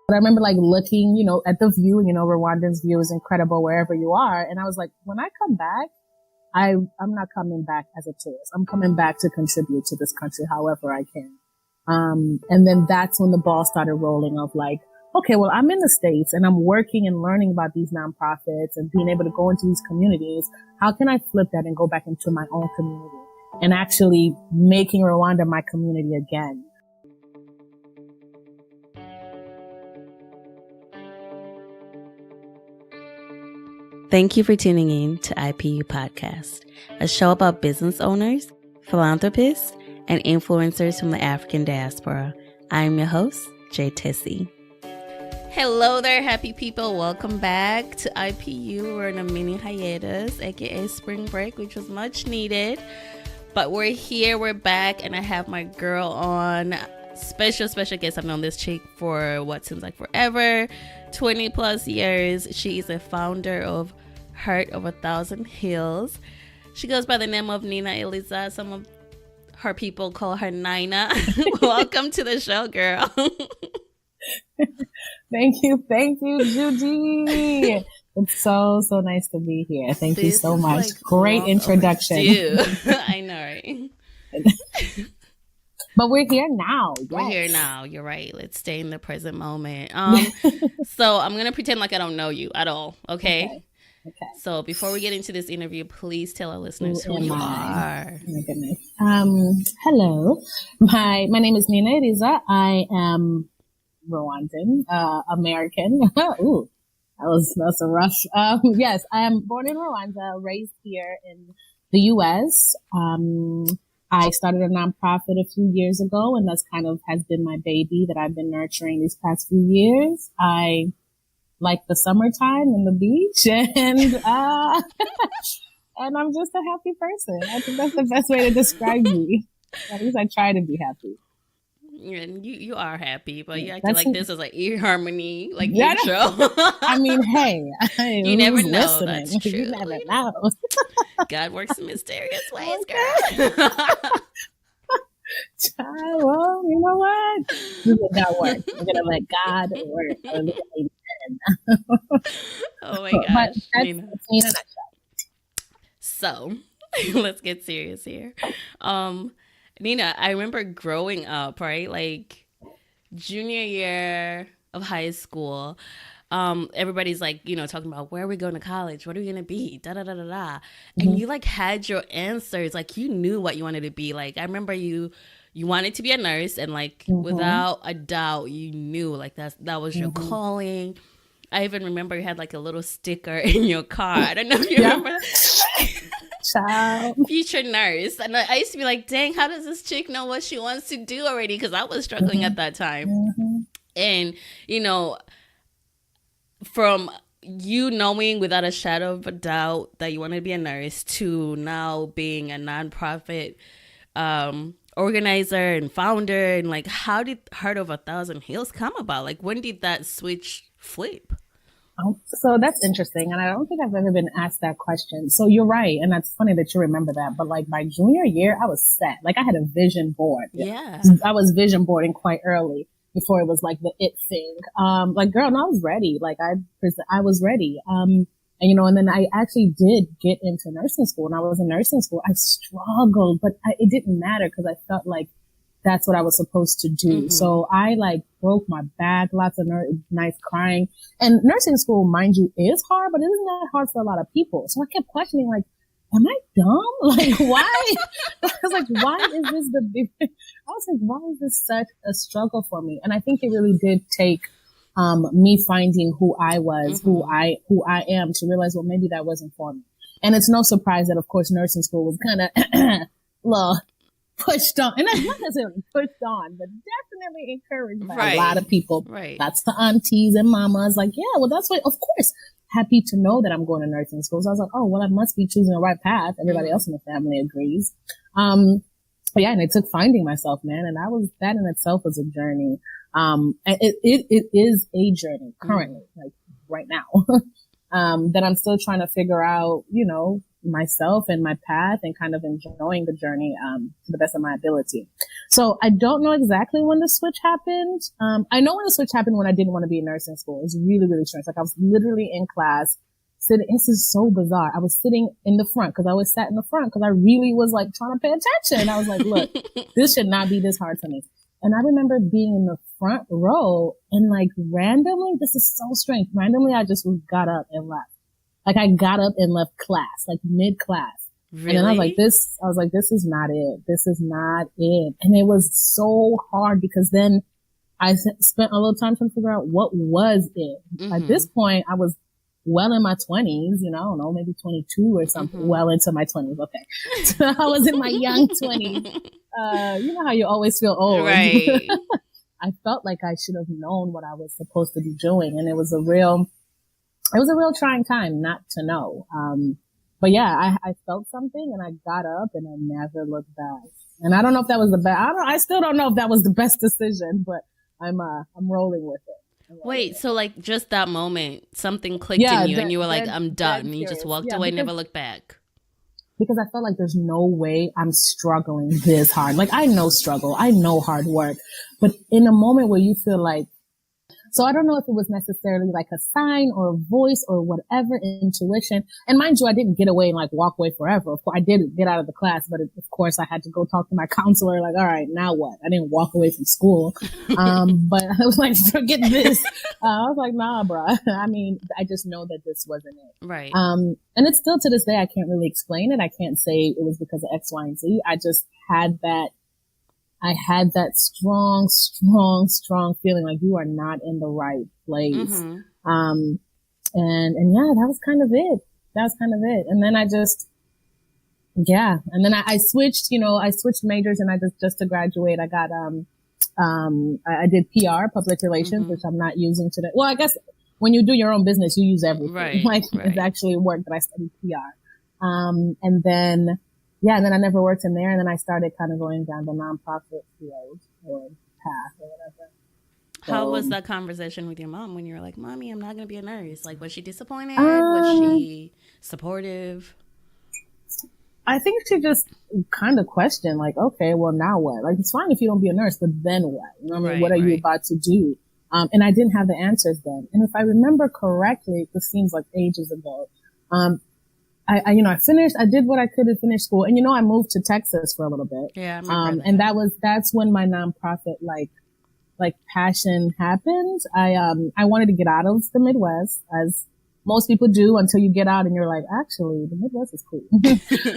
But I remember like looking, at the view, Rwandan's view is incredible wherever you are. And I was like, when I come back, I'm not coming back as a tourist. I'm coming back to contribute to this country however I can. And then that's when the ball started rolling of like, okay, well, I'm in the States and I'm working and learning about these nonprofits and being able to go into these communities. How can I flip that and go back into my own community and actually making Rwanda my community again? Thank you for tuning in to IPU Podcast, a show about business owners, philanthropists, and influencers from the African diaspora. I'm your host, Jay Tessie. Hello there, happy people. Welcome back to IPU. We're in a mini hiatus, aka spring break, which was much needed. But we're here, we're back, and I have my girl on. Special guest. I've known this chick for what seems like forever, 20 plus years. She is a founder of Heart of 1,000 Hills. She goes by the name of Nina Iliza. Some of her people call her Nina. Welcome to the show, girl. Thank you, Judy. It's so nice to be here. Thank you so much. Like great introduction. I know, right? But we're here now. Yes. We're here now. You're right. Let's stay in the present moment. So I'm going to pretend like I don't know you at all. Okay. So before we get into this interview, please tell our listeners who you are. Oh my goodness. Hello. My name is Nina Iliza. I am Rwandan, American. Ooh, that's a rush. Yes, I am born in Rwanda, raised here in the U.S. I started a nonprofit a few years ago, and that's kind of has been my baby that I've been nurturing these past few years. I like the summertime and the beach, and and I'm just a happy person. I think that's the best way to describe me. At least I try to be happy. And you are happy, but you acting like this is like eHarmony, like intro. I mean, hey, you never know. That's true. You never know. God works in mysterious ways, girl. Well, you know what? We will not work. We're gonna let God work. Oh my gosh, that's Nina. In a nutshell. So let's get serious here. Nina, I remember growing up, right? Like junior year of high school, everybody's like, talking about where are we going to college? What are we going to be? Da, da, da, da, da. Mm-hmm. And you like had your answers. Like you knew what you wanted to be. Like I remember you wanted to be a nurse and like without a doubt, you knew like that was your calling. I even remember you had like a little sticker in your car. I don't know if you remember that. Child. Future nurse. And I used to be like, dang, how does this chick know what she wants to do already? Because I was struggling at that time. And, from you knowing without a shadow of a doubt that you wanted to be a nurse to now being a nonprofit organizer and founder, and like, how did Heart of 1,000 Hills come about? Like, when did that switch flip? So that's interesting. And I don't think I've ever been asked that question. So you're right. And that's funny that you remember that. But like my junior year, I was set. Like I had a vision board. Yeah. I was vision boarding quite early before it was like the it thing. Like girl, and I was ready. Like I was ready. And then I actually did get into nursing school. And I was in nursing school. I struggled, but it didn't matter because I felt like that's what I was supposed to do. Mm-hmm. So I like broke my back, lots of nights crying. And nursing school, mind you, is hard, but it isn't that hard for a lot of people. So I kept questioning, like, am I dumb? Like, why? I was like, why is this why is this such a struggle for me? And I think it really did take me finding who I was, who I am, to realize, well, maybe that wasn't for me. And it's no surprise that, of course, nursing school was kind of well, pushed on, and not necessarily pushed on, but definitely encouraged by a lot of people. Right. That's the aunties and mamas. Like, yeah, well, that's why, of course, happy to know that I'm going to nursing school. So I was like, oh, well, I must be choosing the right path. Everybody else in the family agrees. But yeah, and it took finding myself, man. And that in itself was a journey. And it is a journey currently, like right now. that I'm still trying to figure out, myself and my path and kind of enjoying the journey, to the best of my ability. So I don't know exactly when the switch happened. I know when the switch happened when I didn't want to be in nursing school. It was really, really strange. Like I was literally in class sitting. This is so bizarre. I was sitting in the front because I always sat in the front because I really was like trying to pay attention. I was like, look, this should not be this hard for me. And I remember being in the front row and like randomly, this is so strange. Randomly, I just got up and left. Like I got up and left class, like mid class. Really? And then I was like, this is not it. This is not it. And it was so hard because then I spent a little time trying to figure out what was it. Mm-hmm. At this point, I was well in my 20s, I don't know, maybe 22 or something, mm-hmm. Well into my 20s. Okay. So I was in my young 20s. You know how you always feel old. Right. I felt like I should have known what I was supposed to be doing. And it was a real trying time not to know. But yeah, I felt something and I got up and I never looked back. And I don't know if that was I still don't know if that was the best decision, but I'm rolling with it. Wait, so like just that moment, something clicked in you and you were like, I'm done. And you just walked away, never looked back. Because I felt like there's no way I'm struggling this hard. Like I know struggle. I know hard work. But in a moment where you feel like, so I don't know if it was necessarily like a sign or a voice or whatever, intuition. And mind you, I didn't get away and like walk away forever. Of course, I did get out of the class, but of course I had to go talk to my counselor. Like, all right, now what? I didn't walk away from school. But I was like, forget this. I was like, nah, bro. I mean, I just know that this wasn't it. Right. And it's still to this day, I can't really explain it. I can't say it was because of X, Y, and Z. I just had that. I had that strong feeling like you are not in the right place. Mm-hmm. And yeah, that was kind of it. And then and then I switched, I switched majors and I just to graduate, I got, I did PR, public relations, mm-hmm. which I'm not using today. Well, I guess when you do your own business, you use everything. Right. It's actually work that I studied PR. And then I never worked in there. And then I started kind of going down the nonprofit field or path or whatever. How was that conversation with your mom when you were like, Mommy, I'm not going to be a nurse? Like, was she disappointed? Was she supportive? I think she just kind of questioned, like, okay, well, now what? Like, it's fine if you don't be a nurse, but then what? You know what I mean? Right, what are you about to do? And I didn't have the answers then. And if I remember correctly, this seems like ages ago, I did what I could to finish school. And, I moved to Texas for a little bit. Yeah. I remember that. And that's when my nonprofit, like passion happened. I wanted to get out of the Midwest, as most people do, until you get out and you're like, actually, the Midwest is cool.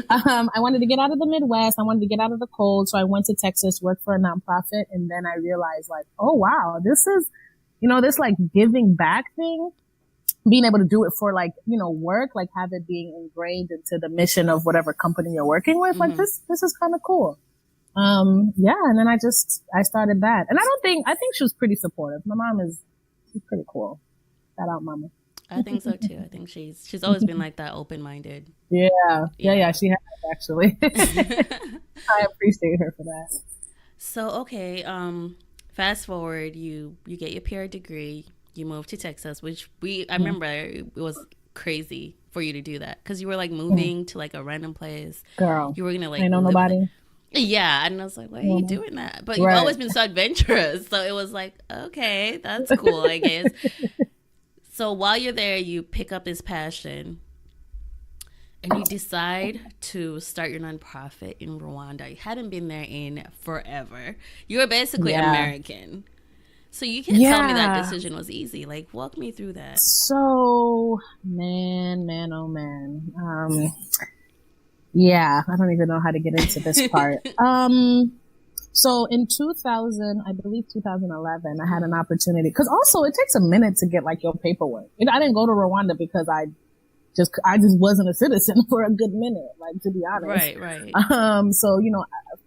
I wanted to get out of the Midwest. I wanted to get out of the cold. So I went to Texas, worked for a nonprofit. And then I realized like, oh, wow, this is, this like giving back thing. Being able to do it for like, work, like have it being ingrained into the mission of whatever company you're working with. Mm-hmm. Like this is kind of cool. And then I started that. And I think she was pretty supportive. My mom she's pretty cool. Shout out, mama. I think so too. I think she's always been like that, open-minded. Yeah. She has actually. I appreciate her for that. So, okay. Fast forward, you get your PR degree. You moved to Texas, which I remember it was crazy for you to do that because you were like moving to like a random place. Girl, you were gonna like I know nobody. Yeah, and I was like, why are you doing that? But you've always been so adventurous, so it was like, okay, that's cool, I guess. So while you're there, you pick up this passion, and you decide to start your nonprofit in Rwanda. You hadn't been there in forever. You were basically American. So you can't tell me that decision was easy. Like, walk me through that. So, man, oh man. I don't even know how to get into this part. So in 2011, I had an opportunity, because also it takes a minute to get like your paperwork. I didn't go to Rwanda because I just wasn't a citizen for a good minute, like, to be honest. Right. So,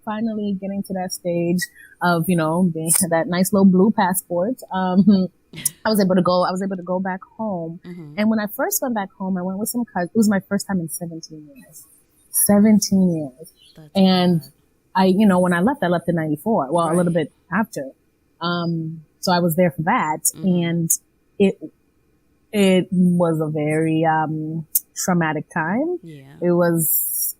finally getting to that stage of, being that nice little blue passport. I was able to go back home. Mm-hmm. And when I first went back home, I went with some cousins. It was my first time in 17 years. 17 years. That's and bad. When I left in 94. Well, a little bit after. So I was there for that. Mm-hmm. And it was a very, traumatic time. Yeah. It was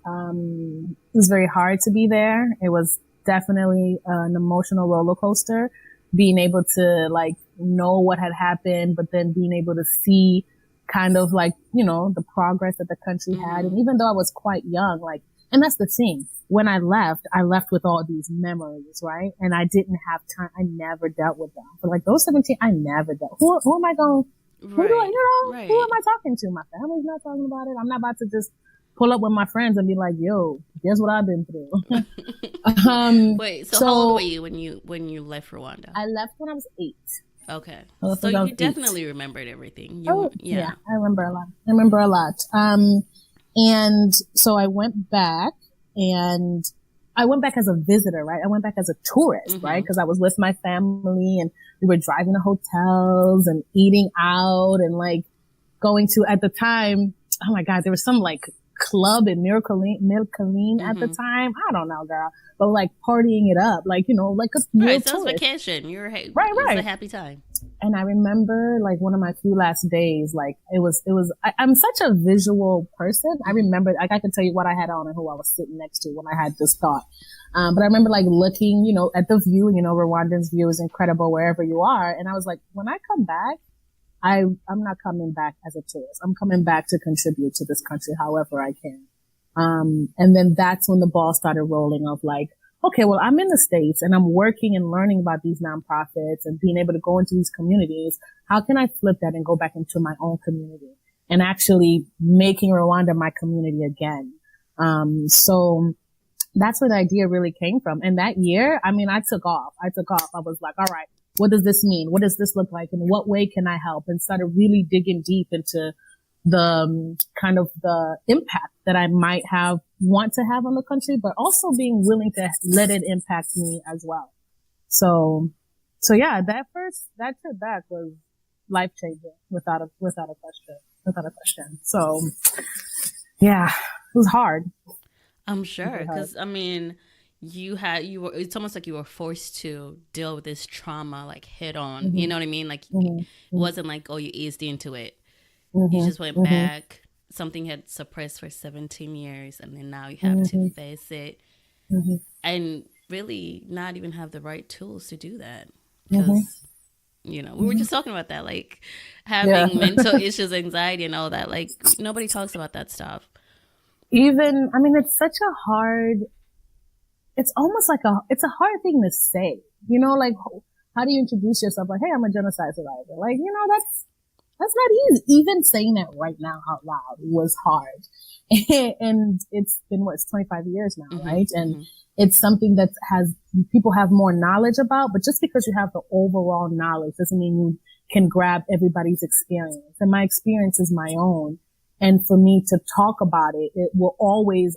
very hard to be there. It was definitely an emotional roller coaster, being able to like know what had happened, but then being able to see kind of like, you know, the progress that the country had. And even though I was quite young, like, and that's the thing. When I left with all these memories, right? And I didn't have time. I never dealt with them. But like those 17, I never dealt. Who am I going? Who do I, you know, who am I talking to? My family's not talking about it. I'm not about to just pull up with my friends and be like, yo, guess what I've been through. Wait, so how old were you when you left Rwanda? I left when I was 8. Okay. So you definitely remembered everything. Yeah, I remember a lot. And so I went back as a visitor, right? I went back as a tourist, right? Because I was with my family and we were driving to hotels and eating out and like going to, at the time, oh my God, there was some like club in Milkaline at the time. I don't know, girl. But like partying it up, like, you know, like a real so tourist. It's vacation. Right. It was a happy time. And I remember like one of my few last days, like I'm such a visual person. I remember, like I could tell you what I had on and who I was sitting next to when I had this thought. But I remember like looking, you know, at the view, you know, Rwandan's view is incredible wherever you are. And I was like, when I come back, I'm not coming back as a tourist. I'm coming back to contribute to this country however I can. And then that's when the ball started rolling of like, okay, well, I'm in the States and I'm working and learning about these nonprofits and being able to go into these communities. How can I flip that and go back into my own community and actually making Rwanda my community again? So that's where the idea really came from. And that year, I mean, I took off. I was like, all right, what does this mean? What does this look like? In what way can I help? And started really digging deep into the kind of the impact that I might want to have on the country, but also being willing to let it impact me as well. So yeah, that trip back was life changing without a question. So yeah, it was hard. I'm sure. Because I mean, it's almost like you were forced to deal with this trauma like head on. You know what I mean? Like it wasn't like, oh, you eased into it. You just went back. Something had suppressed for 17 years, and then now you have to face it, and really not even have the right tools to do that. Because you know, we were just talking about that, like having mental issues, anxiety, and all that. Like nobody talks about that stuff. Even, I mean, it's almost like it's a hard thing to say. You know, like how do you introduce yourself? Like, hey, I'm a genocide survivor. Like, you know, that's not easy. Even saying that right now out loud was hard. And it's been, it's 25 years now, right? And it's something that people have more knowledge about, but just because you have the overall knowledge doesn't mean you can grab everybody's experience. And my experience is my own. And for me to talk about it, will always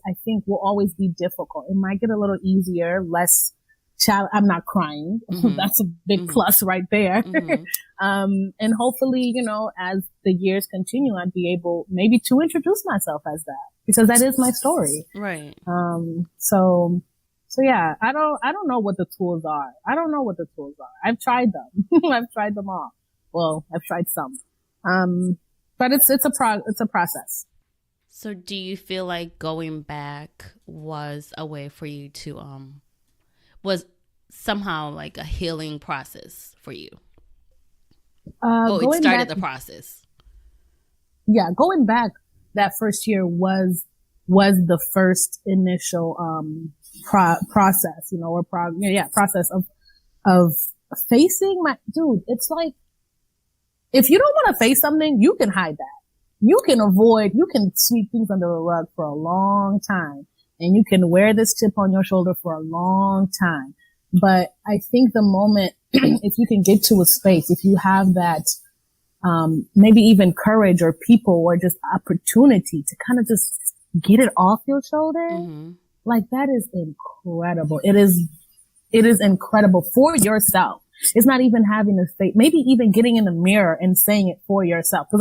be difficult. It might get a little easier, less I'm not crying. That's a big plus right there. And hopefully, you know, as the years continue, I'd be able maybe to introduce myself as that, because that is my story. Right. So yeah, I don't know what the tools are. I've tried them. I've tried them all. Well, I've tried some. But it's a process. So do you feel like going back was a way for you to, was somehow like a healing process for you? It started the process. Yeah, going back that first year was the first initial process, you know, or process of facing it's like, if you don't want to face something, you can hide that. You can sweep things under the rug for a long time, and you can wear this chip on your shoulder for a long time. But I think the moment, if you can get to a space, if you have that, maybe even courage or people or just opportunity to kind of just get it off your shoulder, like that is incredible. It is incredible for yourself. It's not even having to say, maybe even getting in the mirror and saying it for yourself. Cause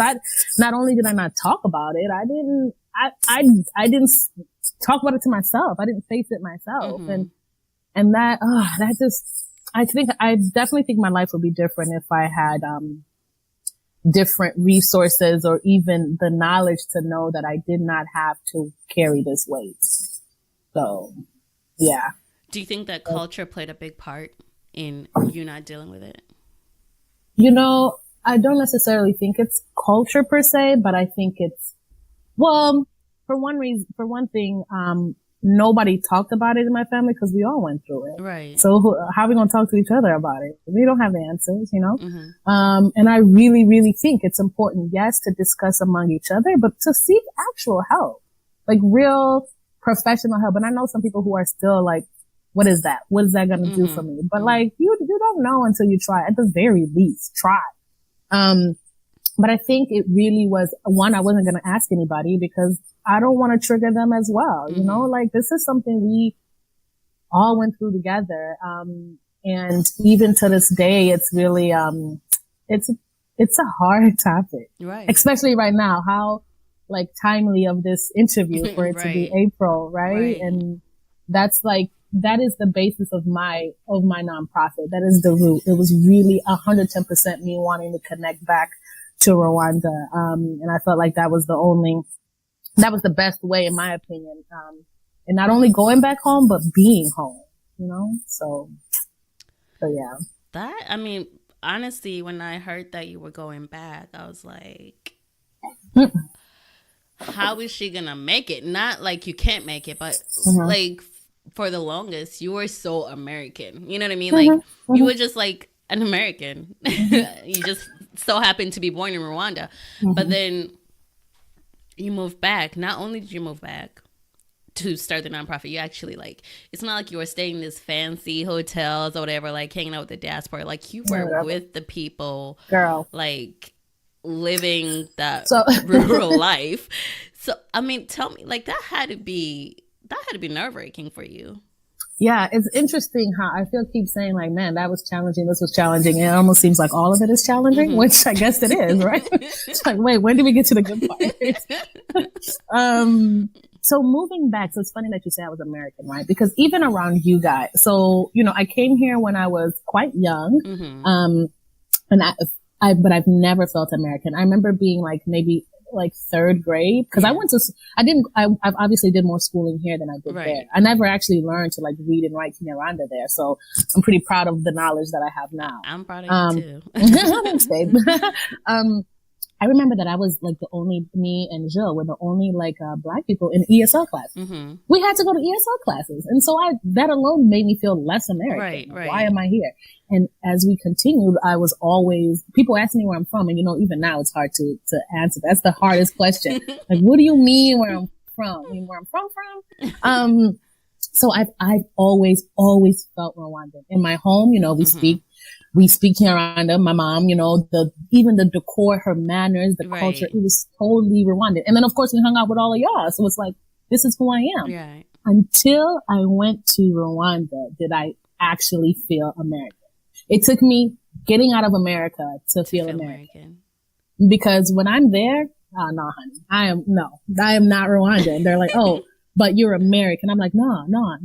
not only did I not talk about it, I didn't talk about it to myself. I didn't face it myself. And that I definitely think my life would be different if I had, different resources or even the knowledge to know that I did not have to carry this weight. So, yeah. Do you think that culture played a big part in you not dealing with it? You know, I don't necessarily think it's culture per se, but I think it's, well, for one thing, nobody talked about it in my family because we all went through it. Right. So how are we going to talk to each other about it? We don't have the answers, you know? Mm-hmm. And I really, really think it's important, yes, to discuss among each other, but to seek actual help, like real professional help. And I know some people who are still like, what is that? What is that going to do for me? But like, you don't know until you try. At the very least, try. But I think it really was, one, I wasn't going to ask anybody because I don't want to trigger them as well. You know, like this is something we all went through together. And even to this day, it's really, it's a hard topic, right? Especially right now, how like timely of this interview for it to be April, right? And that's like, that is the basis of my nonprofit. That is the root. It was really 110% me wanting to connect back to Rwanda. And I felt like that was the best way, in my opinion. And not only going back home, but being home, you know? So yeah. I mean, honestly, when I heard that you were going back, I was like, how is she going to make it? Not like you can't make it, but like for the longest, you were so American. You know what I mean? Like you were just like an American. You just so happened to be born in Rwanda. But then you moved back. Not only did you move back to start the nonprofit, you actually like, it's not like you were staying in this fancy hotels or whatever, like hanging out with the diaspora. Like you were with the people, girl, like living that rural life. So, I mean, tell me, like that had to be nerve-wracking for you. Yeah, it's interesting how I keep saying like, man, that was challenging. This was challenging. And it almost seems like all of it is challenging, which I guess it is, right? It's like, wait, when did we get to the good part? So moving back, so it's funny that you say I was American, right? Because even around you guys, so, you know, I came here when I was quite young. And but I've never felt American. I remember being like maybe like third grade because I obviously did more schooling here than I did there. I never actually learned to like read and write Kinyarwanda there, so I'm pretty proud of the knowledge that I have now. I'm proud of you too. Thanks, babe. I remember that I was like me and Jill were the only like black people in ESL classes. We had to go to ESL classes, and so that alone made me feel less American. Right. Why am I here? And as we continued, I was always, people ask me where I'm from, and you know, even now it's hard to answer. That's the hardest question. Like, what do you mean where I'm from? I mean, where I'm from? So I've always felt Rwandan. In my home, you know, we speak Kinyarwanda. My mom, you know, even the decor, her manners, the culture, it was totally Rwandan. And then of course we hung out with all of y'all. So it's like, this is who I am. Right. Until I went to Rwanda did I actually feel American. It took me getting out of America to feel American. Because when I'm there, oh no, honey, I am not Rwandan. They're like, oh, but you're American. I'm like, no, like,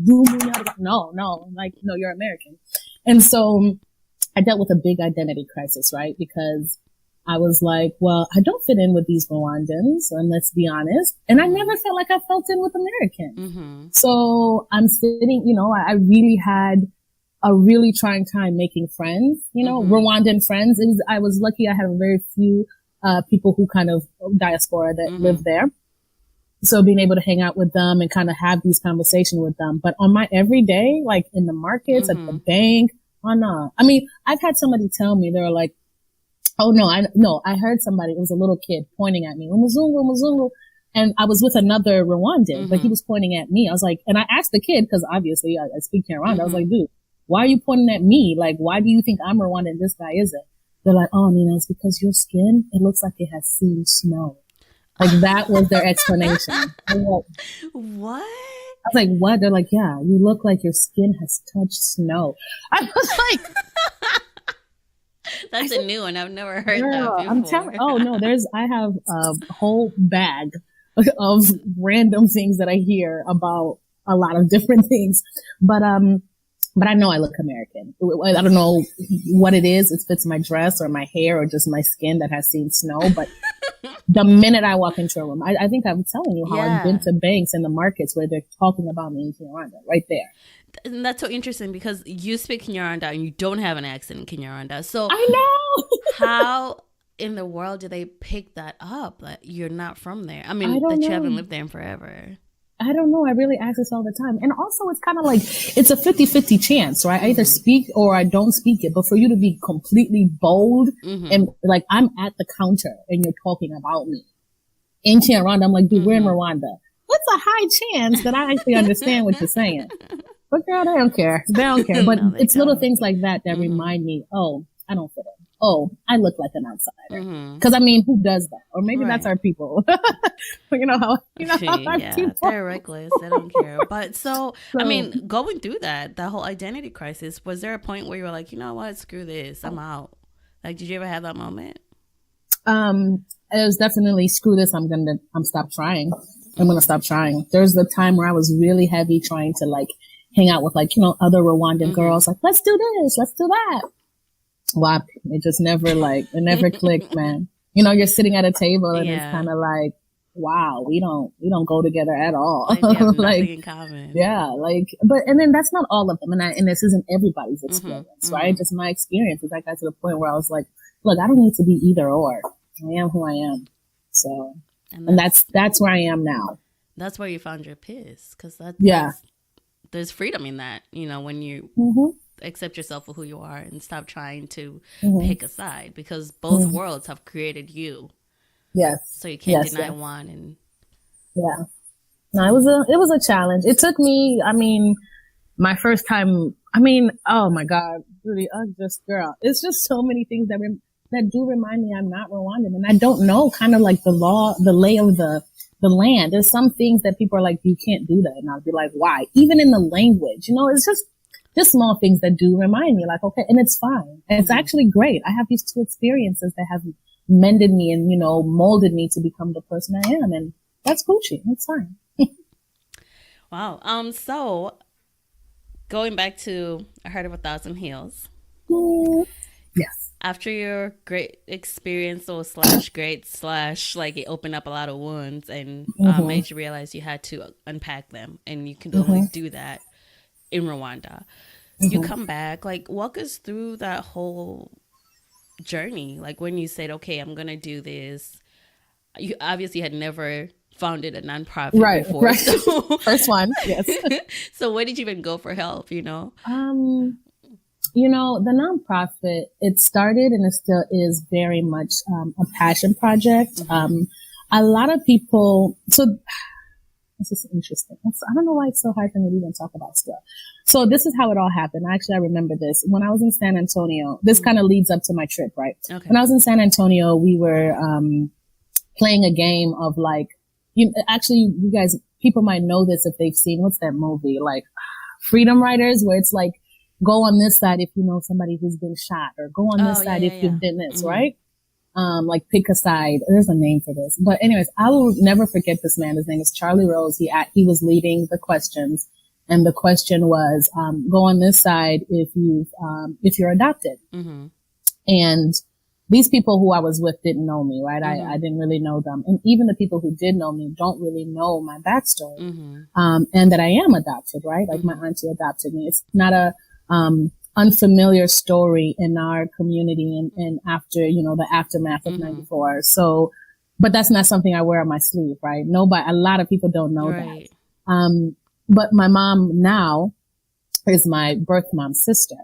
no, you're American. And so I dealt with a big identity crisis, right? Because I was like, well, I don't fit in with these Rwandans, and let's be honest. And I never felt like I felt in with Americans. So I'm sitting, you know, I really had a really trying time making friends, you know, Rwandan friends. I was lucky I had a very few people who kind of diaspora that lived there. So being able to hang out with them and kind of have these conversations with them. But on my everyday, like in the markets, at the bank, oh no. I mean, I've had somebody tell me, they were like, oh no, I heard somebody, it was a little kid pointing at me, Umuzungu. And I was with another Rwandan, but he was pointing at me. I was like, and I asked the kid, because obviously I speak Kinyarwanda. I was like, dude, why are you pointing at me? Like, why do you think I'm Rwandan and this guy isn't? They're like, oh, Nina, it's because your skin, it looks like it has seen snow. Like, that was their explanation. I'm like, what? I was like, what? They're like, yeah, you look like your skin has touched snow. I was like... That's a new one. I've never heard that before. I'm telling. Oh no, I have a whole bag of random things that I hear about a lot of different things. But but I know I look American. I don't know what it is. It fits my dress or my hair or just my skin that has seen snow. But the minute I walk into a room, I think I'm telling you how I've been to banks in the markets where they're talking about me in Kinyarwanda right there. And that's so interesting because you speak Kinyarwanda and you don't have an accent in Kinyarwanda. So I know. How in the world do they pick that up? That you're not from there. I mean, that you haven't lived there in forever. I don't know. I really ask this all the time. And also it's kind of like, it's a 50-50 chance, right? I either speak or I don't speak it. But for you to be completely bold and like, I'm at the counter and you're talking about me in Rwanda. I'm like, dude, we're in Rwanda. What's a high chance that I actually understand what you're saying? But girl, they don't care. They don't care. But no, it's little things like that that remind me, oh, I don't fit in. Oh, I look like an outsider. Because I mean, who does that? Or maybe that's our people. you know how our people. They're reckless. They don't care. But so, I mean, going through that whole identity crisis, was there a point where you were like, you know what, screw this, I'm out? Like, did you ever have that moment? It was definitely screw this. I'm gonna stop trying. I'm gonna stop trying. There's the time where I was really heavy trying to like hang out with like, other Rwandan girls. Like, let's do this, let's do that. Wow, it just never clicked, man. You're sitting at a table and it's kind of like, wow, we don't go together at all. Like, we have nothing in common. Yeah, and then that's not all of them. And this isn't everybody's experience, right? Just my experience is I got to the point where I was like, look, I don't need to be either or. I am who I am. So, and that's where I am now. That's where you found your piss. Cause there's freedom in that, when you accept yourself for who you are and stop trying to pick a side, because both worlds have created you. Yes. So you can't deny one. And no, it was a challenge. It took me, my first time, oh my God, really, girl, it's just so many things that do remind me I'm not Rwandan, and I don't know kind of like the lay of the land. There's some things that people are like, you can't do that. And I'll be like, why? Even in the language, it's just small things that do remind me like, okay, and it's fine. And it's actually great. I have these two experiences that have mended me and, molded me to become the person I am. And that's Gucci. It's fine. Wow. So going back to A Heart of 1,000 Heals. Yes. After your great experience or great like it opened up a lot of wounds and made you realize you had to unpack them, and you can only do that in Rwanda. You come back, like walk us through that whole journey. Like when you said, okay, I'm going to do this. You obviously had never founded a nonprofit before. Right. So, first one. Yes. So where did you even go for help, the nonprofit, it started and it still is very much a passion project. A lot of people, this is interesting. I don't know why it's so hard for me to even talk about stuff. So this is how it all happened. Actually, I remember this. When I was in San Antonio, this kind of leads up to my trip, right? Okay. When I was in San Antonio, we were playing a game of like, you guys, people might know this if they've seen, what's that movie? Like Freedom Riders, where it's like, go on this side if you know somebody who's been shot, or go on this side if you've been this, right? Like pick a side. There's a name for this. But anyways, I will never forget this man. His name is Charlie Rose. He was leading the questions. And the question was, go on this side if you're adopted. And these people who I was with didn't know me, right? I didn't really know them. And even the people who did know me don't really know my backstory. And that I am adopted, right? Like my auntie adopted me. It's not a, unfamiliar story in our community and after, the aftermath of 94. So, but that's not something I wear on my sleeve, right? A lot of people don't know that. But my mom now is my birth mom's sister.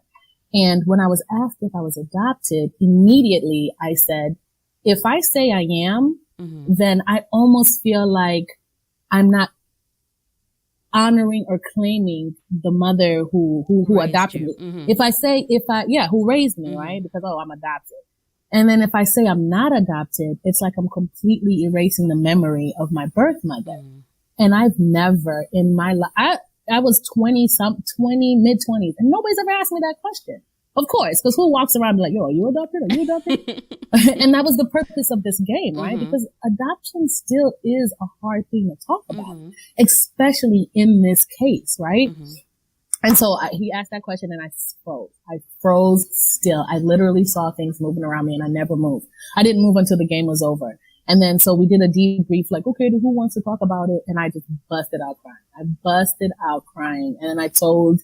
And when I was asked if I was adopted, immediately I said, if I say I am, then I almost feel like I'm not honoring or claiming the mother who adopted me. If I say, who raised me, right? Because, I'm adopted. And then if I say I'm not adopted, it's like I'm completely erasing the memory of my birth mother. And I've never in my life, I was mid 20s, and nobody's ever asked me that question. Of course, because who walks around and be like, yo, are you adopted? Are you adopted? And that was the purpose of this game, right? Because adoption still is a hard thing to talk about, especially in this case, right? And so he asked that question and I froze. I froze still. I literally saw things moving around me and I never moved. I didn't move until the game was over. And then so we did a debrief, like, okay, who wants to talk about it? And I just busted out crying. I busted out crying. And then I told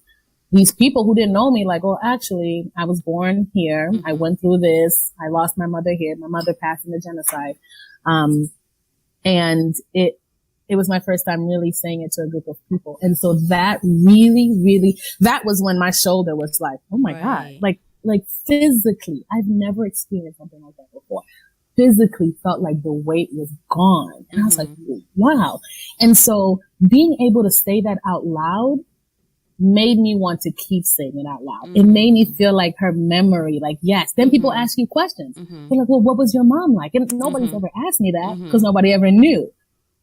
these people who didn't know me, like, oh, actually, I was born here. Mm-hmm. I went through this. I lost my mother here. My mother passed in the genocide. And it was my first time really saying it to a group of people. And so that really, that was when my shoulder was like, oh my God, like physically, I've never experienced something like that before. Physically felt like the weight was gone. And I was like, wow. And so being able to say that out loud made me want to keep saying it out loud. It made me feel like her memory, like, yes. Then people ask you questions. They're like, well, what was your mom like? And nobody's ever asked me that because nobody ever knew.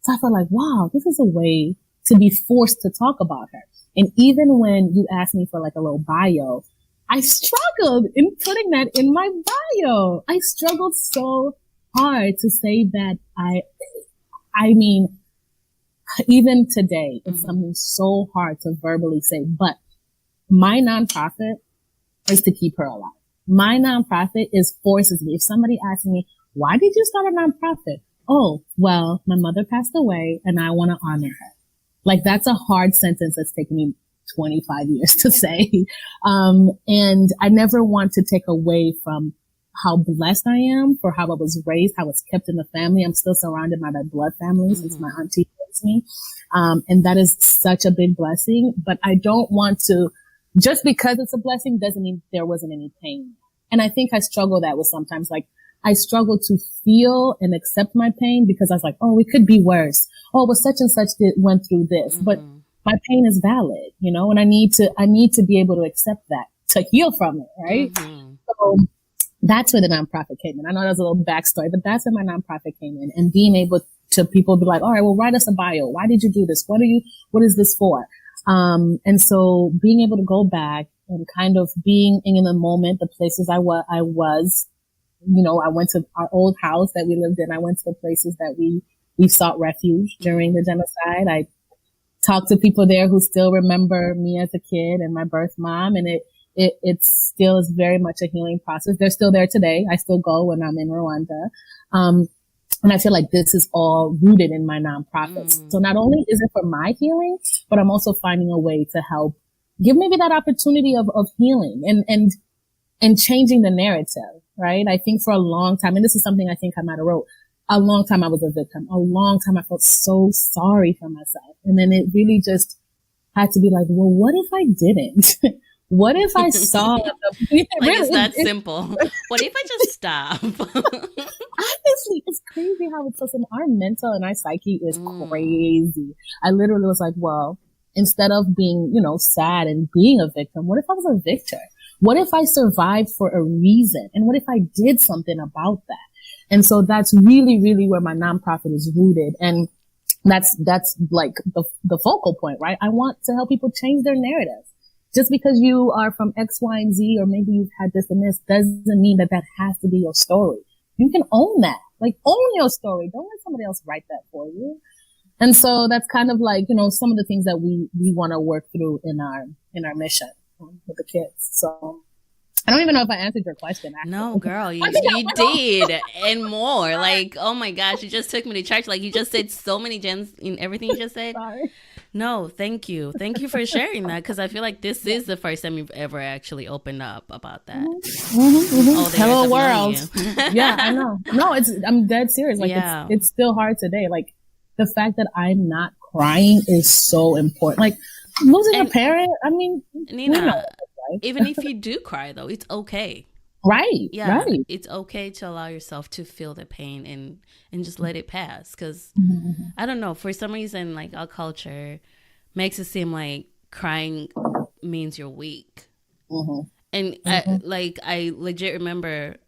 So I felt like, wow, this is a way to be forced to talk about her. And even when you asked me for like a little bio, I struggled in putting that in my bio. I struggled so hard to say that I mean, even today, it's something so hard to verbally say, but my nonprofit is to keep her alive. My nonprofit forces me. If somebody asks me, why did you start a nonprofit? Oh, well, my mother passed away and I want to honor her. Like that's a hard sentence that's taken me 25 years to say. And I never want to take away from how blessed I am for how I was raised, how it's kept in the family. I'm still surrounded by my blood family since my auntie raised me. And that is such a big blessing, but I don't want to, just because it's a blessing doesn't mean there wasn't any pain. And I think I struggle that with sometimes, like I struggle to feel and accept my pain because I was like, oh, it could be worse. Oh, well, such and such went through this, but my pain is valid, you know, and I need to be able to accept that to heal from it. Right. So that's where the nonprofit came in. I know there's a little backstory, but that's where my nonprofit came in, and being able to people be like, all right, well, write us a bio. Why did you do this? What is this for? And so being able to go back and kind of being in the moment, the places I was, you know, I went to our old house that we lived in. I went to the places that we sought refuge during the genocide. I talked to people there who still remember me as a kid and my birth mom. And it still is very much a healing process. They're still there today. I still go when I'm in Rwanda. And I feel like this is all rooted in my nonprofits. So not only is it for my healing, but I'm also finding a way to help give maybe that opportunity of healing and changing the narrative, right? I think for a long time, and this is something I think I might have wrote, a long time I was a victim. A long time I felt so sorry for myself. And then it really just had to be like, well, what if I didn't? What if I saw like it's that simple? What if I just stop? Honestly, it's crazy how it's so simple. Our mental and our psyche is crazy. I literally was like, well, instead of being, you know, sad and being a victim, what if I was a victor? What if I survived for a reason? And what if I did something about that? And so that's really, really where my nonprofit is rooted. And that's like the focal point, right? I want to help people change their narrative. Just because you are from X, Y, and Z, or maybe you've had this and this, doesn't mean that has to be your story. You can own that. Like, own your story. Don't let somebody else write that for you. And so that's kind of like, you know, some of the things that we want to work through in our mission with the kids. So I don't even know if I answered your question. Actually. No, girl, you did. And more. Like, oh my gosh, you just took me to church. Like, you just said so many gems in everything you just said. Sorry. No, thank you. Thank you for sharing that, because I feel like this is the first time you've ever actually opened up about that. Hello world. Yeah, I know. No, I'm dead serious. Like, it's still hard today. Like, the fact that I'm not crying is so important. Like, losing a parent, I mean, Nina, right? Even if you do cry, though, it's okay. Right. Yeah. Right. It's okay to allow yourself to feel the pain and just let it pass. Because I don't know, for some reason, like, our culture makes it seem like crying means you're weak. And I legit remember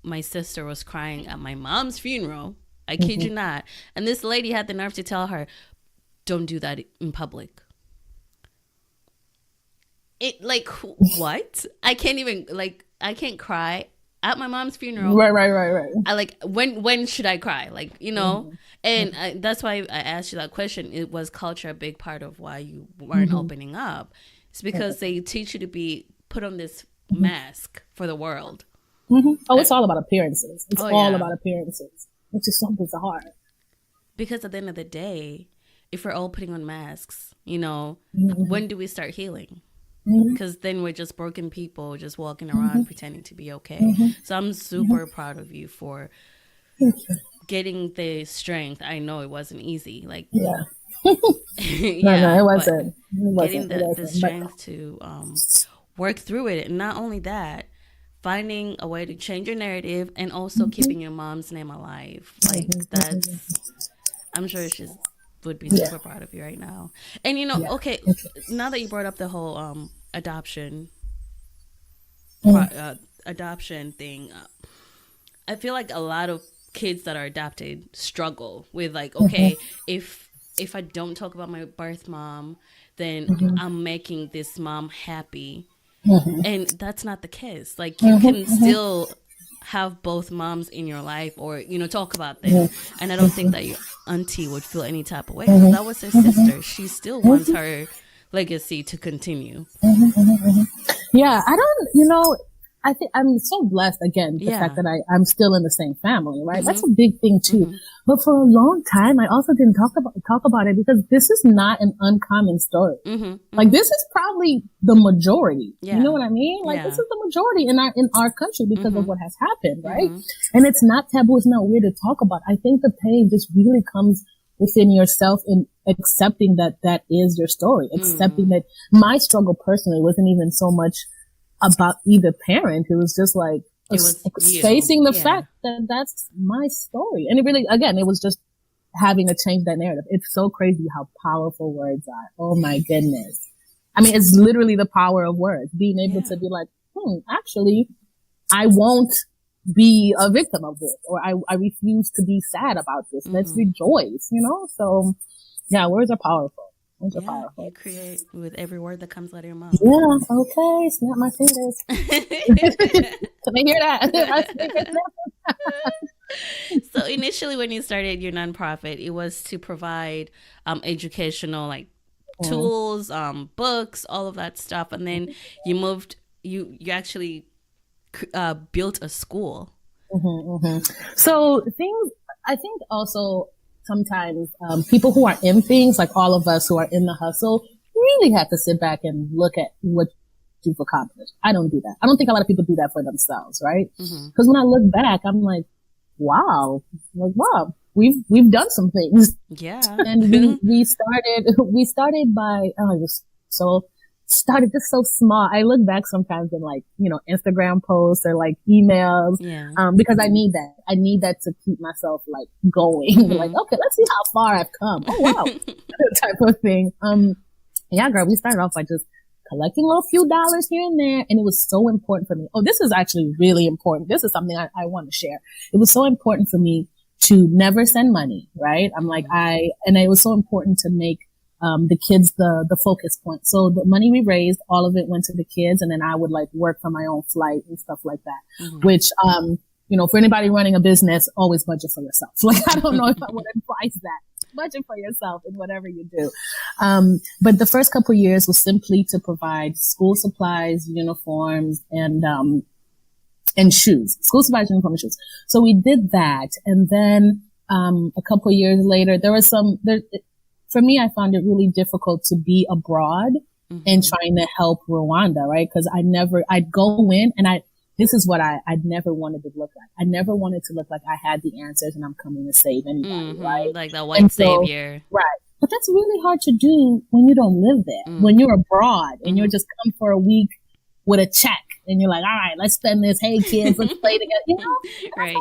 my sister was crying at my mom's funeral. I kid you not. And this lady had the nerve to tell her, don't do that in public. It, like, what? I can't even, like, I can't cry at my mom's funeral. Right. I like, when should I cry? Like, you know, and that's why I asked you that question. It was culture a big part of why you weren't opening up? It's because they teach you to be put on this mask for the world. Oh, it's all about appearances. It's all about appearances, which is so bizarre. Because at the end of the day, if we're all putting on masks, you know, when do we start healing? Because then we're just broken people just walking around pretending to be okay. So I'm super proud of you for getting the strength. I know it wasn't easy. Like, no, it wasn't. Getting the strength to work through it. And not only that, finding a way to change your narrative and also keeping your mom's name alive. Like, I'm sure she would be super proud of you right now. And, you know, okay, now that you brought up the whole adoption thing, I feel like a lot of kids that are adopted struggle with, like, okay, if I don't talk about my birth mom, then I'm making this mom happy. And that's not the case. Like, you can still have both moms in your life, or, you know, talk about them. And I don't think that your auntie would feel any type of way. That was her sister. She still wants her legacy to continue. Yeah, I don't, you know, I think I'm so blessed, again, the fact that I'm still in the same family, right? That's a big thing too. But for a long time, I also didn't talk about it because this is not an uncommon story. Like, this is probably the majority. You know what I mean? Like, this is the majority in our country because of what has happened, right? And it's not taboo. It's not weird to talk about. I think the pain just really comes within yourself in accepting that that is your story, accepting that my struggle personally wasn't even so much about either parent. It was just like facing the fact that that's my story. And it really, again, it was just having to change that narrative. It's so crazy how powerful words are. Oh my goodness. I mean, it's literally the power of words, being able to be like, actually, I won't be a victim of this, or I refuse to be sad about this. Let's rejoice, you know? So yeah, words are powerful. You create with every word that comes out of your mouth. Yeah, okay, snap my fingers. Can I hear that? So initially when you started your nonprofit, it was to provide educational, like, tools, books, all of that stuff. And then you moved, you actually built a school. So things, I think also, sometimes people who are in things, like all of us who are in the hustle, really have to sit back and look at what you've accomplished. I don't do that. I don't think a lot of people do that for themselves, right? Because when I look back, I'm like, wow, we've done some things. Yeah. And we started by, it was started just so small. I look back sometimes in, like, you know, Instagram posts or like emails, because I need that. I need that to keep myself, like, going. Like, okay, let's see how far I've come. Oh wow, type of thing. Yeah, girl, we started off by just collecting a little few dollars here and there, and it was so important for me. Oh, this is actually really important. This is something I want to share. It was so important for me to never send money, right? I'm like, and it was so important to make the kids the focus point. So the money we raised, all of it went to the kids, and then I would, like, work for my own flight and stuff like that. Which, you know, for anybody running a business, always budget for yourself. Like, I don't know if I would advise that. Budget for yourself in whatever you do. But the first couple of years was simply to provide school supplies, uniforms, and shoes. School supplies, uniforms, and shoes. So we did that. And then, a couple of years later, for me, I found it really difficult to be abroad and trying to help Rwanda, right? Because I'd go in and this is what I'd never wanted to look like. I never wanted to look like I had the answers and I'm coming to save anybody, right? Like that white savior. Right. But that's really hard to do when you don't live there, when you're abroad and you're just come for a week with a check and you're like, all right, let's spend this. Hey kids, let's play together, you know? Right.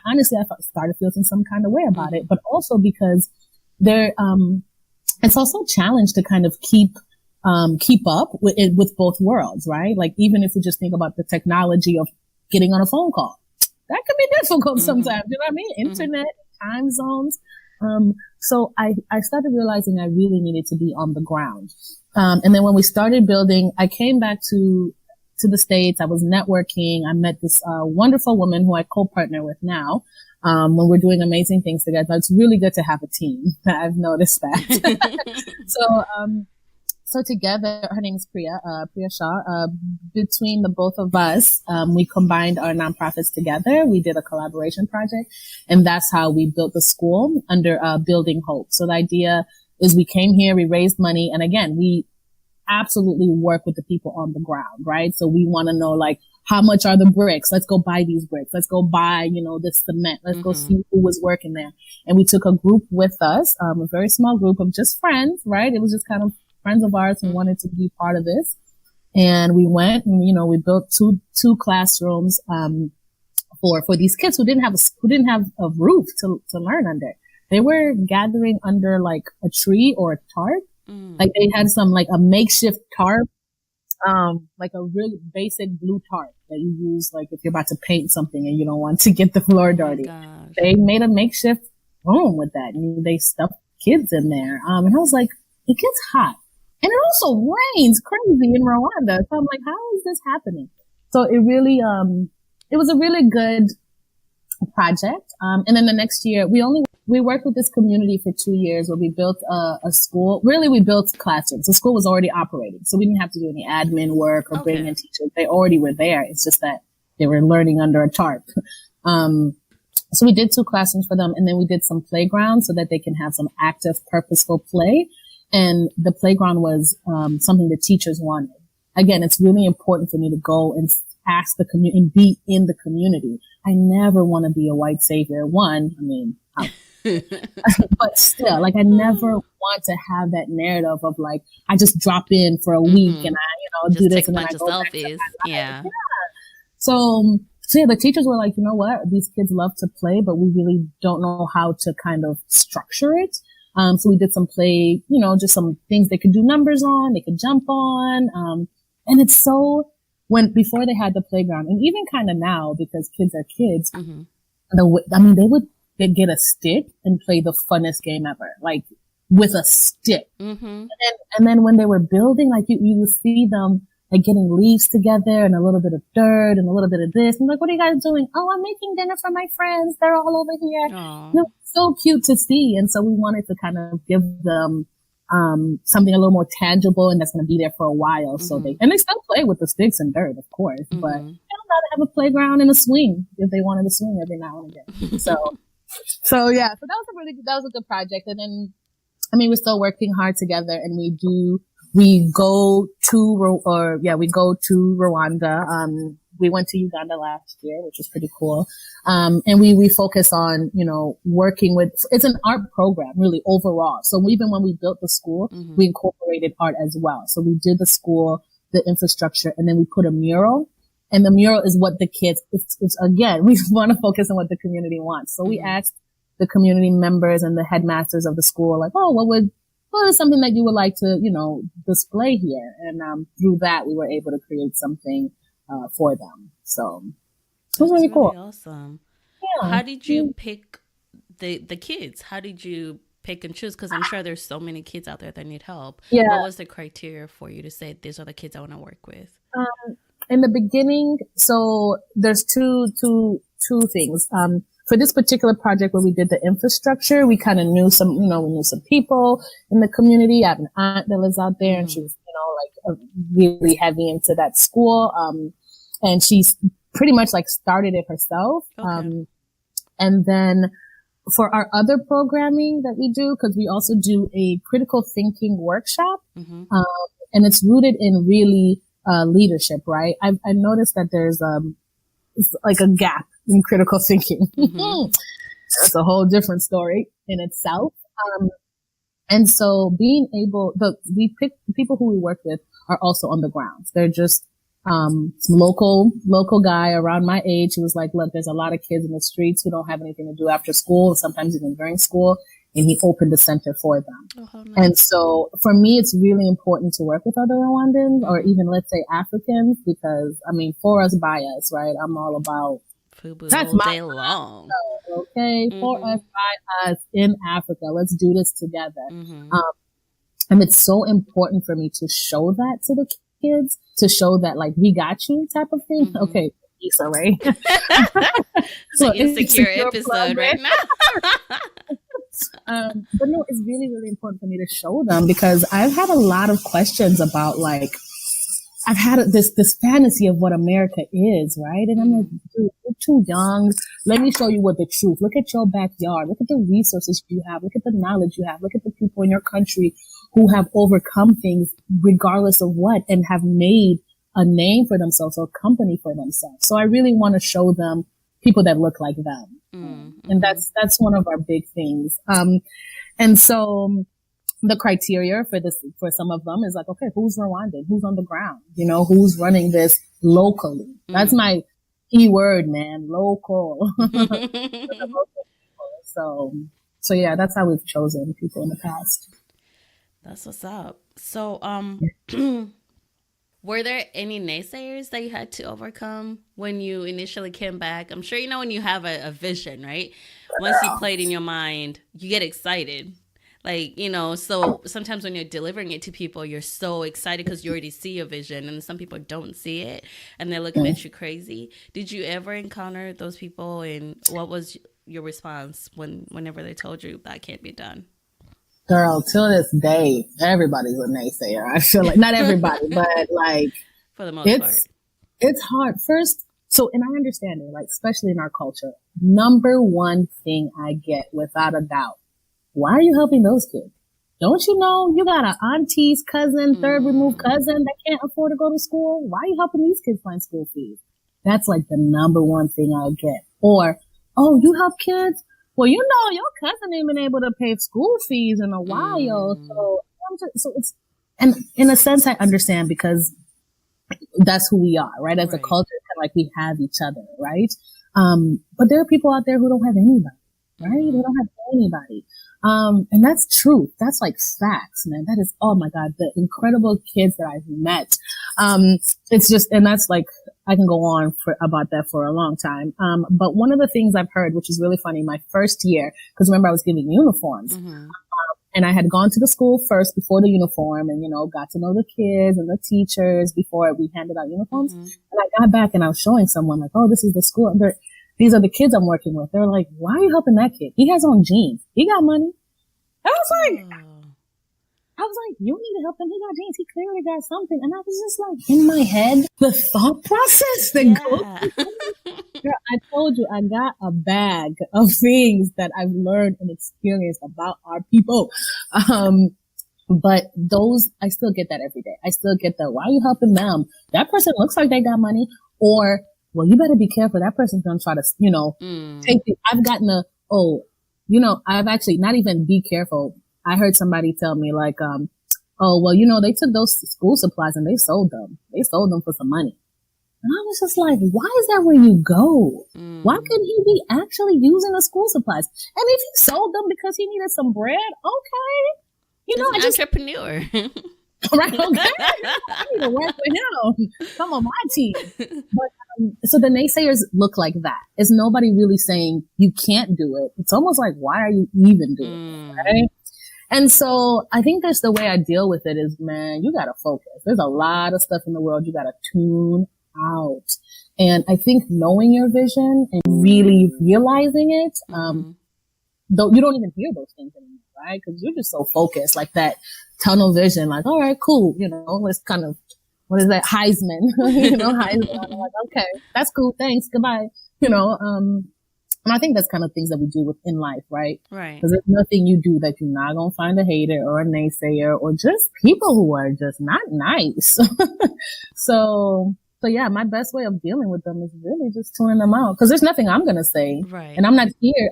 Honestly, I started feeling some kind of way about it, but also because it's also a challenge to kind of keep up with both worlds, right? Like, even if we just think about the technology of getting on a phone call, that can be difficult sometimes. You know what I mean? Internet, time zones. So I started realizing I really needed to be on the ground. And then when we started building, I came back to the States. I was networking. I met this wonderful woman who I co-partner with now. When we're doing amazing things together. It's really good to have a team. I've noticed that. So together, her name is Priya Shah. Between the both of us, we combined our nonprofits together. We did a collaboration project, and that's how we built the school under Building Hope. So the idea is we came here, we raised money, and again, we absolutely work with the people on the ground, right? So we want to know, like, how much are the bricks? Let's go buy these bricks. Let's go buy, the cement. Let's go see who was working there. And we took a group with us, a very small group of just friends, right? It was just kind of friends of ours who wanted to be part of this. And we went and, we built two classrooms, for these kids who didn't have a roof to learn under. They were gathering under like a tree or a tarp. Like they had a makeshift tarp, like a really basic blue tarp that you use, like if you're about to paint something and you don't want to get the floor dirty. They made a makeshift room with that. And they stuffed kids in there. And I was like, it gets hot. And it also rains crazy in Rwanda. So I'm like, how is this happening? So it really, it was a really good project. And then the next year, we worked with this community for 2 years where we built a school. Really, we built classrooms. The school was already operating. So we didn't have to do any admin work or bring in teachers. They already were there. It's just that they were learning under a tarp. So we did 2 classrooms for them. And then we did some playgrounds so that they can have some active, purposeful play. And the playground was something the teachers wanted. Again, it's really important for me to go and ask the community and be in the community. I never want to be a white savior. But still, like, I never want to have that narrative of like, I just drop in for a week and I, just do this take and a then bunch I of go back to selfies. my life. Yeah. So yeah, the teachers were like, you know what? These kids love to play, but we really don't know how to kind of structure it. So we did some play, just some things they could do numbers on, they could jump on. And it's so, before they had the playground, and even kind of now, because kids are kids, they'd get a stick and play the funnest game ever, like with a stick. And then when they were building, like you would see them like getting leaves together and a little bit of dirt and a little bit of this. I'm like, what are you guys doing? Oh, I'm making dinner for my friends. They're all over here. So cute to see. And so we wanted to kind of give them something a little more tangible and that's going to be there for a while. So they still play with the sticks and dirt, of course, but they'd rather have a playground and a swing if they wanted to swing every now and again. So yeah, so that was a good project. And then, we're still working hard together, and we go to Rwanda. We went to Uganda last year, which was pretty cool. And we focus on, working with, it's an art program really overall. So even when we built the school, we incorporated art as well. So we did the school, the infrastructure, and then we put a mural. And the mural is what the kids, it's again, we want to focus on what the community wants. So we asked the community members and the headmasters of the school, like, oh, what is something that you would like to, display here? And through that, we were able to create something for them. So it was really cool. Awesome. Yeah. How did you pick the kids? How did you pick and choose? Because I'm sure there's so many kids out there that need help. Yeah. What was the criteria for you to say these are the kids I want to work with? In the beginning, so there's two things. For this particular project where we did the infrastructure, we kind of knew we knew some people in the community. I have an aunt that lives out there and she's, really heavy into that school. And she's pretty much like started it herself. Okay. And then for our other programming that we do, because we also do a critical thinking workshop, and it's rooted in really leadership, right? I noticed that there's like a gap in critical thinking. That's a whole different story in itself. And so being able, we pick the people who we work with are also on the ground. They're just some local guy around my age who was like, look, there's a lot of kids in the streets who don't have anything to do after school, sometimes even during school. And he opened a center for them. Oh, nice. And so for me, it's really important to work with other Rwandans or even, let's say, Africans, because, for us, by us, right? I'm all about that's all day long. Okay. For us, by us in Africa. Let's do this together. And it's so important for me to show that to the kids, to show that, like, we got you type of thing. Okay. Issa, right? It's an insecure episode right now. But no, it's really, really important for me to show them because I've had a lot of questions about like, I've had this fantasy of what America is, right? And I'm like, dude, you're too young. Let me show you what the truth. Look at your backyard. Look at the resources you have. Look at the knowledge you have. Look at the people in your country who have overcome things regardless of what and have made a name for themselves or a company for themselves. So I really want to show them people that look like them. Mm-hmm. And that's one of our big things. And so the criteria for some of them is like, okay, who's Rwandan? Who's on the ground? You know, who's running this locally? That's my key word, man. Local. So yeah, that's how we've chosen people in the past. That's what's up. So, were there any naysayers that you had to overcome when you initially came back? I'm sure, you know, when you have a vision, right? Once you play it in your mind, you get excited. Like, you know, so sometimes when you're delivering it to people, you're so excited because you already see your vision, and some people don't see it and they're looking at you crazy. Did you ever encounter those people, and what was your response whenever they told you that can't be done? Girl, till this day, everybody's a naysayer. I feel like not everybody, but like for the most part, it's hard. First, so, and I understand it, like especially in our culture, number one thing I get without a doubt. Why are you helping those kids? Don't you know you got an auntie's cousin, third removed cousin that can't afford to go to school? Why are you helping these kids find school fees? That's like the number one thing I'll get. Or, oh, you help kids? Well, you know, your cousin ain't been able to pay school fees in a while. So it's, and in a sense, I understand because that's who we are, right? As a culture, like we have each other, right? But there are people out there who don't have anybody, right? They don't have anybody. And that's truth. That's like facts, man. That is, oh my God, the incredible kids that I've met. It's just, and that's like, I can go on about that for a long time. But one of the things I've heard, which is really funny, my first year, because remember I was giving uniforms, and I had gone to the school first before the uniform and, you know, got to know the kids and the teachers before we handed out uniforms. And I got back and I was showing someone like, oh, this is the school. These are the kids I'm working with. They're like, why are you helping that kid? He has on jeans. He got money. I was like, you need to help him. He got jeans. He clearly got something. And I was just like, in my head, the thought process that goes. Girl, I told you, I got a bag of things that I've learned and experienced about our people. But those, I still get that every day. I still get the, why are you helping them? That person looks like they got money. Or, well, you better be careful. That person's going to try to, you know, take the, I've gotten I've actually not even be careful. I heard somebody tell me like, oh, well, you know, they took those school supplies and they sold them. They sold them for some money. And I was just like, why is that where you go? Why couldn't he be actually using the school supplies? And if he sold them because he needed some bread, okay. You know, an entrepreneur. Right, okay. I need to work with him. Come on my team. But so the naysayers look like that. It's nobody really saying you can't do it. It's almost like, why are you even doing it? Right? And so I think that's the way I deal with it is, man, you gotta focus. There's a lot of stuff in the world you gotta tune out. And I think knowing your vision and really realizing it, though you don't even hear those things anymore, right? Because you're just so focused, like that tunnel vision, like, all right, cool, you know, let's kind of, what is that, Heisman, you know, Heisman. I'm like, okay, that's cool, thanks, goodbye, you know. And I think that's kind of things that we do in life, right? Right. Because there's nothing you do that you're not going to find a hater or a naysayer or just people who are just not nice. So yeah, my best way of dealing with them is really just tuning them out. Because there's nothing I'm going to say. Right. And I'm not here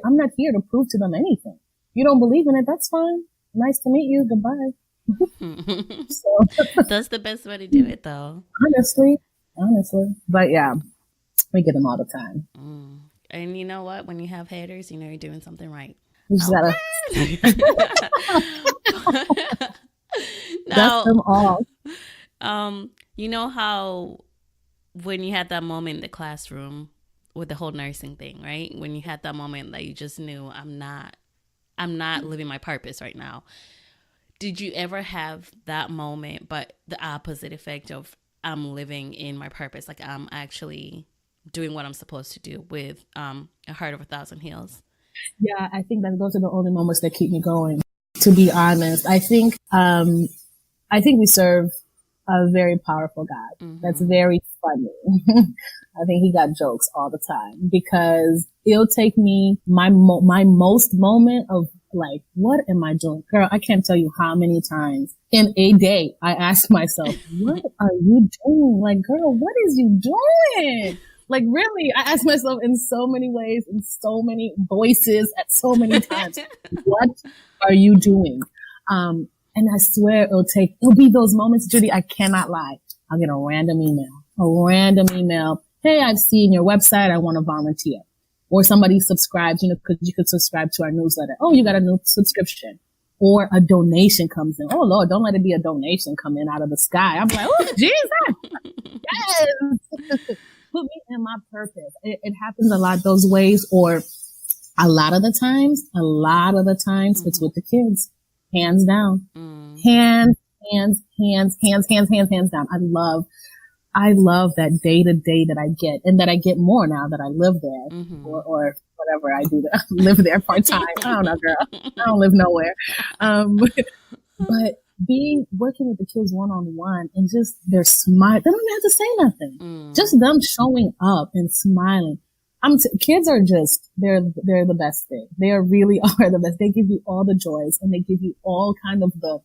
to prove to them anything. You don't believe in it, that's fine. Nice to meet you. Goodbye. So that's the best way to do it, though. Honestly. But yeah, we get them all the time. And you know what? When you have haters, you know you're doing something right. You just gotta dust them off. You know how when you had that moment in the classroom with the whole nursing thing, right? When you had that moment that you just knew, I'm not living my purpose right now. Did you ever have that moment, but the opposite effect of I'm living in my purpose? Like I'm actually doing what I'm supposed to do with a heart of 1,000 hills. Yeah, I think that those are the only moments that keep me going. To be honest, I think we serve a very powerful God. That's very funny. I think he got jokes all the time because it'll take me my most moment of like, what am I doing? Girl, I can't tell you how many times in a day I ask myself, what are you doing? Like, girl, what is you doing? Like, really, I ask myself in so many ways, in so many voices at so many times, what are you doing? And I swear it'll be those moments, Judy, I cannot lie. I'll get a random email. Hey, I've seen your website. I want to volunteer. Or somebody subscribes, cause you could subscribe to our newsletter. Oh, you got a new subscription. Or a donation comes in. Oh Lord, don't let it be a donation come in out of the sky. I'm like, oh, Jesus. Yes. Put me in my purpose. It happens a lot those ways, or a lot of the times, it's with the kids. Hands down. Hands down. I love that day to day that I get, and that I get more now that I live there, or whatever I do. Live there part time. I don't know, girl. I don't live nowhere. But working with the kids one on one, and just their smile. They don't have to say nothing. Just them showing up and smiling. Kids are they're the best thing. They really are the best. They give you all the joys, and they give you all kind of the,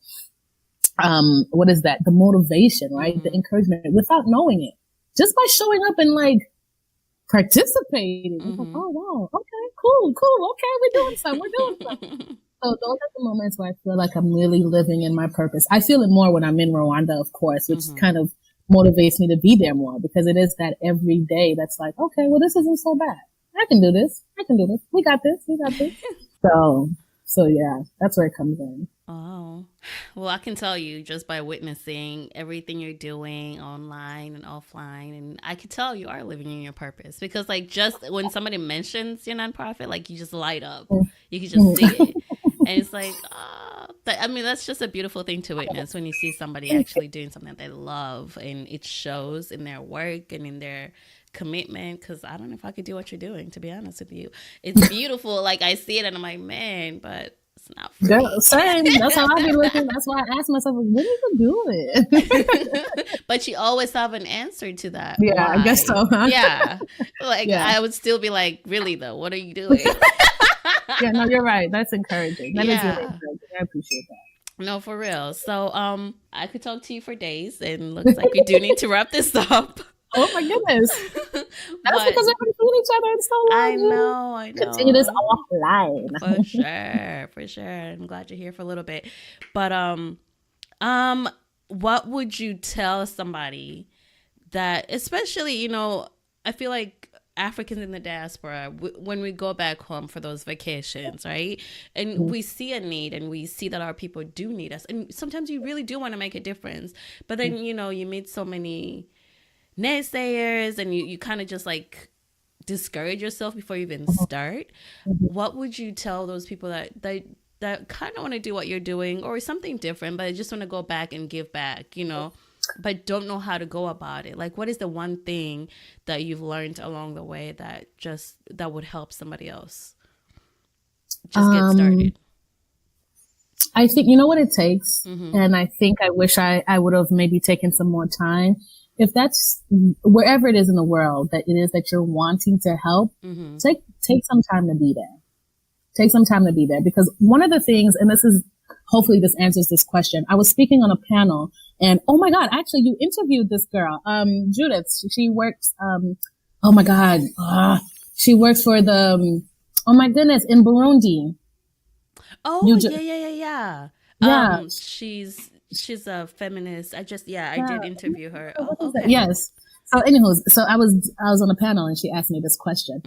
what is that? The motivation, right? The encouragement without knowing it. Just by showing up and like participating. It's like, oh wow, okay, cool. Okay, we're doing something. So those are the moments where I feel like I'm really living in my purpose. I feel it more when I'm in Rwanda, of course, which kind of motivates me to be there more, because it is that every day that's like, okay, well, this isn't so bad. I can do this. We got this. So yeah, that's where it comes in. Oh, well, I can tell you just by witnessing everything you're doing online and offline, and I can tell you are living in your purpose, because like just when somebody mentions your nonprofit, like you just light up, you can just see it. And it's like, that's just a beautiful thing to witness when you see somebody actually doing something that they love, and it shows in their work and in their commitment. Because I don't know if I could do what you're doing, to be honest with you. It's beautiful. Like I see it and I'm like, man, but it's not for me. Same. That's how I be looking. That's why I ask myself, what are you doing? But you always have an answer to that. Yeah, why? I guess so. Huh? Yeah. I would still be like, really though, what are you doing? Yeah, no, you're right. That's encouraging. That is really encouraging. I appreciate that. No, for real. So, I could talk to you for days, and looks like we do need to wrap this up. Oh my goodness. That's because we haven't seen each other in so long. I know. Continue this offline. For sure. I'm glad you're here for a little bit. But what would you tell somebody that, especially, I feel like Africans in the diaspora, when we go back home for those vacations, right? And we see a need, and we see that our people do need us. And sometimes you really do want to make a difference. But then, you meet so many naysayers, and you kind of just like discourage yourself before you even start. What would you tell those people that kind of want to do what you're doing, or something different, but just want to go back and give back, but don't know how to go about it? Like, what is the one thing that you've learned along the way that would help somebody else just get started? I think, you know what it takes? And I think I wish I would have maybe taken some more time. If that's wherever it is in the world that it is that you're wanting to help, take some time to be there. Take some time to be there, because one of the things, and hopefully this answers this question. I was speaking on a panel, and oh my God, actually you interviewed this girl, Judith. She works, oh my God, she works for the, oh my goodness, in Burundi. Oh, yeah. Yeah. She's a feminist. I did interview her. Oh, okay. Yes. So anywho, I was on a panel, and she asked me this question.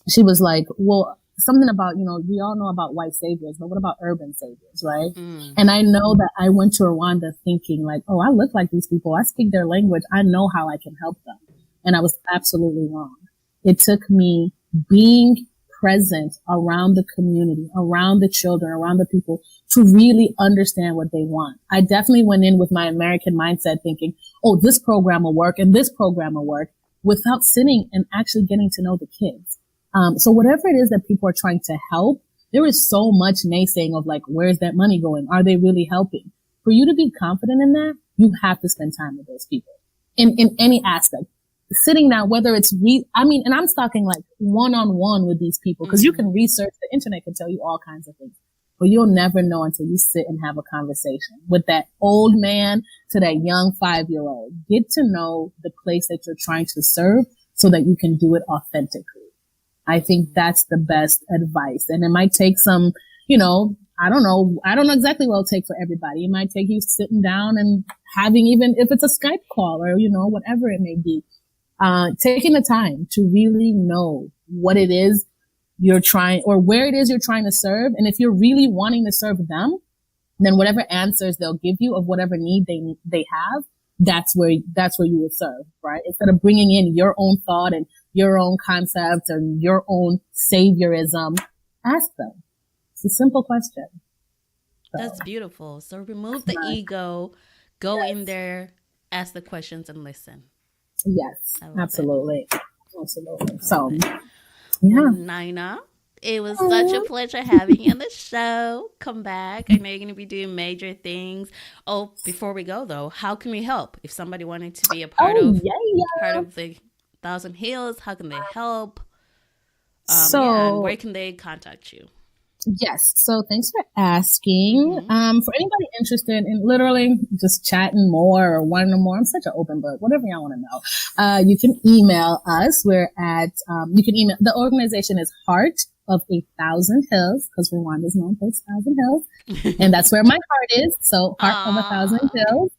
She was like, well, something about, we all know about white saviors, but what about urban saviors, right? And I know that I went to Rwanda thinking like, oh, I look like these people. I speak their language. I know how I can help them. And I was absolutely wrong. It took me being present around the community, around the children, around the people, to really understand what they want. I definitely went in with my American mindset thinking, oh, this program will work and this program will work, without sitting and actually getting to know the kids. So whatever it is that people are trying to help, there is so much naysaying of like, where's that money going? Are they really helping? For you to be confident in that, you have to spend time with those people in any aspect. Sitting down, whether it's and I'm talking like one-on-one with these people, because you can research, the internet can tell you all kinds of things, but you'll never know until you sit and have a conversation with that old man to that young 5-year-old. Get to know the place that you're trying to serve so that you can do it authentically. I think that's the best advice. And it might take some, I don't know exactly what it'll take for everybody. It might take you sitting down and having, even if it's a Skype call or, whatever it may be. Taking the time to really know what it is you're trying, or where it is you're trying to serve. And if you're really wanting to serve them, then whatever answers they'll give you of whatever need they have, that's where you would serve, right? Instead of bringing in your own thought and your own concepts and your own saviorism, ask them. It's a simple question. So, that's beautiful. So remove the ego, go in there, ask the questions and listen. Yes, absolutely. Absolutely. So, yeah. Nina, it was such a pleasure having you on the show. Come back. I know you're going to be doing major things. Oh, before we go though, how can we help? If somebody wanted to be a part of the Thousand Hills, how can they help? And where can they contact you? Yes. So thanks for asking. For anybody interested in literally just chatting more or wanting more, I'm such an open book, whatever y'all want to know. You can email us. We're at, the organization is Heart of 1,000 Hills, because Rwanda is known for its 1,000 hills. And that's where my heart is. So Heart of 1,000 Hills.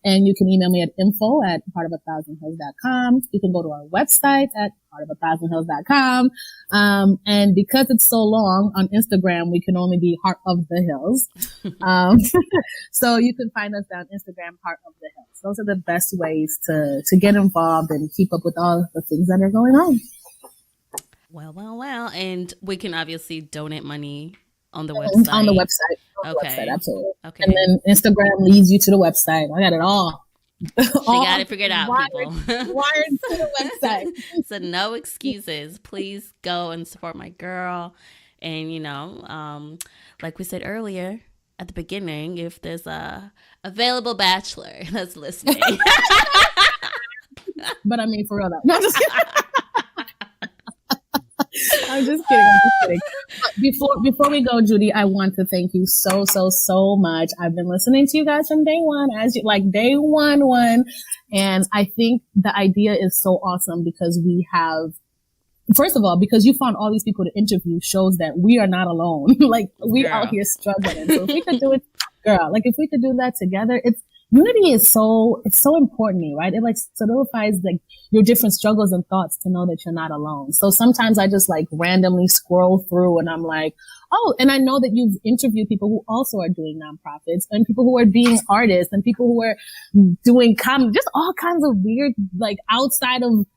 And you can email me at info@heartof1000hills.com. You can go to our website at heartof1000hills.com. And because it's so long on Instagram, we can only be Heart of the Hills. So you can find us on Instagram, Heart of the Hills. Those are the best ways to get involved and keep up with all the things that are going on. Well. And we can obviously donate money on the website. On the website. Okay. Absolutely. Okay. And then Instagram leads you to the website. I got it all. She got it figured out, people. Wired to the website. So no excuses. Please go and support my girl. And, like we said earlier at the beginning, if there's a available bachelor that's listening. But I mean, for real though. No, I'm just kidding. I'm just kidding. But before we go, Judy, I want to thank you so much. I've been listening to you guys from day one, day one. And I think the idea is so awesome because we have, first of all, because you found all these people to interview shows that we are not alone. We out here struggling. So if we could do it, if we could do that together, unity is it's so important to me, right? It solidifies your different struggles and thoughts to know that you're not alone. So sometimes I just randomly scroll through and I'm like, oh, and I know that you've interviewed people who also are doing nonprofits and people who are being artists and people who are doing comedy, just all kinds of weird, outside of,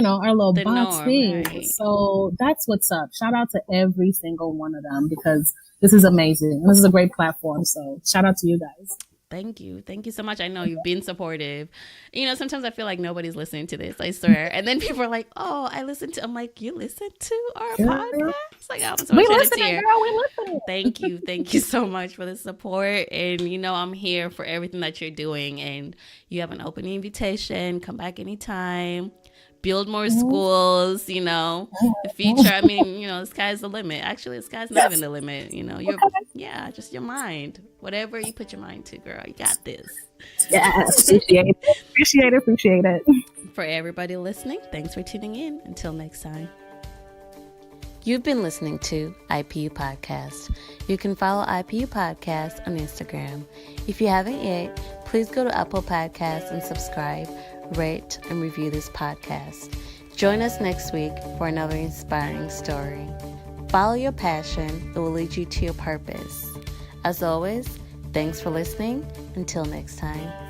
our little box thing. Right. So that's what's up. Shout out to every single one of them because this is amazing. This is a great platform. So shout out to you guys. Thank you. Thank you so much. I know you've been supportive. Sometimes I feel like nobody's listening to this, I swear. And then people are like, oh, I'm like, you listen to our podcast? I'm so listening, girl. We listening. Thank you. Thank you so much for the support. And, I'm here for everything that you're doing. And you have an open invitation. Come back anytime. Build more schools, the future. The sky's the limit. Actually, the sky's not even the limit. Just your mind. Whatever you put your mind to, girl, you got this. Yes, appreciate it. For everybody listening, thanks for tuning in. Until next time. You've been listening to IPU Podcast. You can follow IPU Podcast on Instagram. If you haven't yet, please go to Apple Podcasts and subscribe, rate, and review this podcast. Join us next week for another inspiring story. Follow your passion. It will lead you to your purpose. As always, thanks for listening. Until next time.